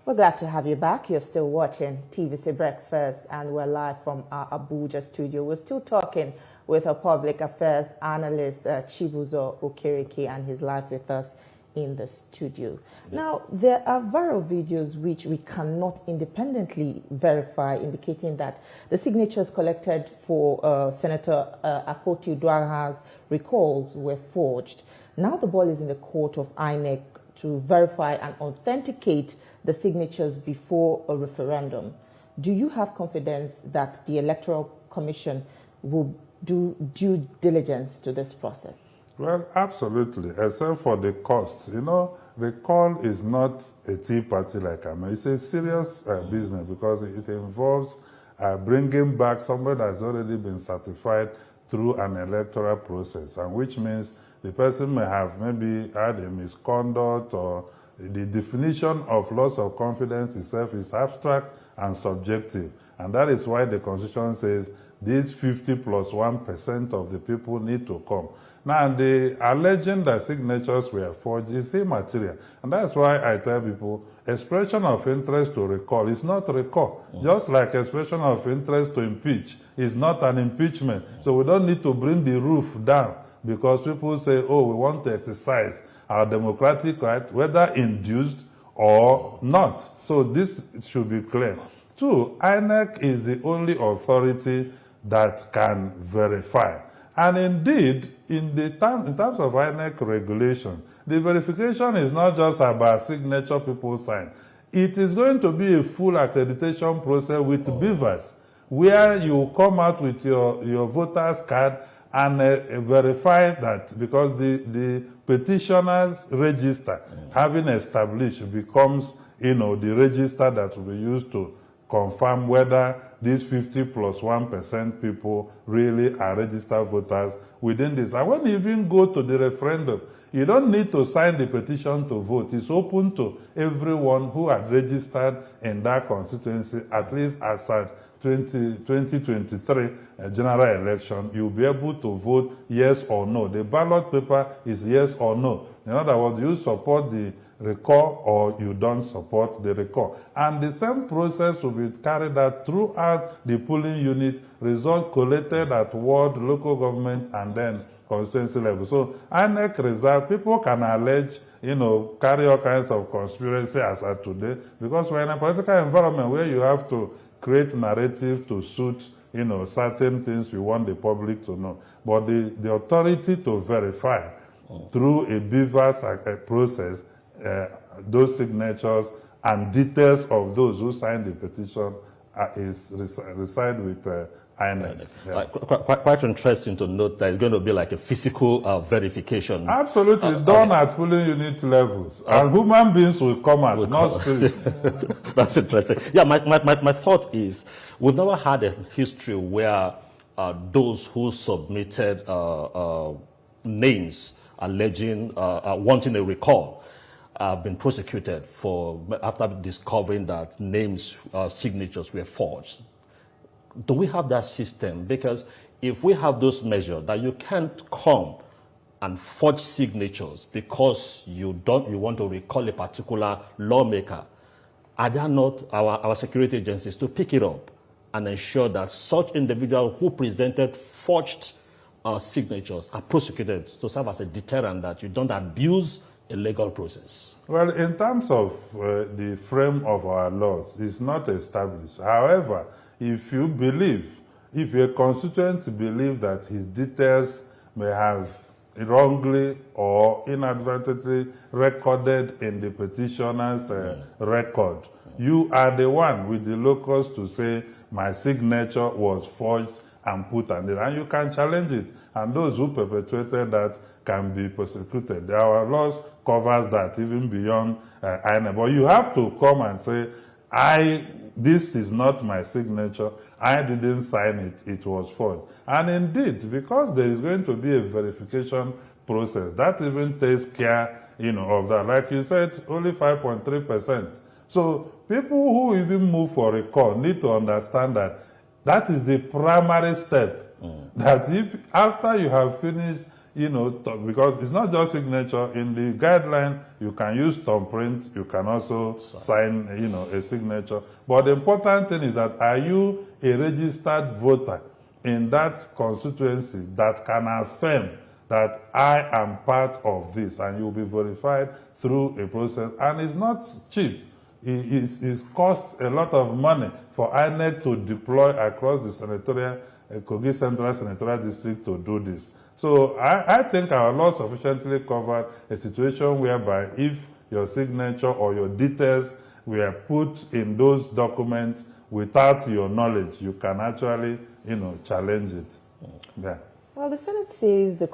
We're glad to have you back. You're still watching TVC Breakfast, and we're live from our Abuja studio. We're still talking with our public affairs analyst, Chibuzo Okereke, and he's live with us in the studio. Yeah. Now, there are viral videos which we cannot independently verify, indicating that the signatures collected for Senator Akpoti-Uduaghan's recalls were forged. Now the ball is in the court of INEC to verify and authenticate the signatures before a referendum. Do you have confidence that the Electoral Commission will do due diligence to this process? Well, absolutely, except for the cost. You know, recall is not a tea party like I mean. It's a serious business because it involves bringing back somebody that's already been certified through an electoral process, and which means the person may have maybe had a misconduct, or the definition of loss of confidence itself is abstract and subjective. And that is why the Constitution says these 50 plus 1% of the people need to come. Now, the alleging that signatures were forged is immaterial. And that's why I tell people, expression of interest to recall is not recall. Just like expression of interest to impeach is not an impeachment. So we don't need to bring the roof down because people say, oh, we want to exercise our democratic right, whether induced or not. So this should be clear. Two, INEC is the only authority that can verify. And indeed, in terms of INEC regulation, the verification is not just about signature people sign. It is going to be a full accreditation process with beavers, where you come out with your voter's card and verify that, because the petitioner's register, having established, becomes, you know, the register that will be used to confirm whether these 50 plus 1% people really are registered voters within this. And when you even go to the referendum, you don't need to sign the petition to vote. It's open to everyone who had registered in that constituency, at least as at 2023 general election. You'll be able to vote yes or no. The ballot paper is yes or no. In other words, you support the recall or you don't support the recall. And the same process will be carried out throughout the polling unit, result collected at ward, local government, and then constituency level. So INEC result, people can allege, you know, carry all kinds of conspiracy as at today, because we're in a political environment where you have to create narrative to suit, you know, certain things you want the public to know. But the authority to verify through a beavers process those signatures and details of those who signed the petition reside with INEC. Yeah. Quite interesting to note that it's going to be like a physical verification. Absolutely, done at polling unit levels. And human beings will come out, not spirits. That's interesting. Yeah, my thought is, we've never had a history where those who submitted names alleging, wanting a recall, have been prosecuted after discovering that names, signatures were forged. Do we have that system? Because if we have those measures that you can't come and forge signatures because you want to recall a particular lawmaker, are there not our security agencies to pick it up and ensure that such individuals who presented forged signatures are prosecuted to serve as a deterrent that you don't abuse a legal process? Well, in terms of the frame of our laws, it's not established. However, if a constituent believes that his details may have wrongly or inadvertently recorded in the petitioner's record, you are the one with the locus to say, my signature was forged and put on it, and you can challenge it. And those who perpetrated that can be prosecuted. Our laws covers that even beyond INEC. But you have to come and say, this is not my signature, I didn't sign it, it was forged. And indeed, because there is going to be a verification process, that even takes care, you know, of that. Like you said, only 5.3%. So people who even move for recall need to understand that that is the primary step. That if after you have finished, because it's not just signature. In the guideline, you can use thumbprint, you can also sign, a signature. But the important thing is that, are you a registered voter in that constituency that can affirm that I am part of this, and you'll be verified through a process. And it's not cheap. It costs a lot of money for INEC to deploy across the senatorial, Kogi Central Senatorial District to do this. So I think our law sufficiently covered a situation whereby if your signature or your details were put in those documents without your knowledge, you can actually, challenge it. Yeah. Well, the Senate says the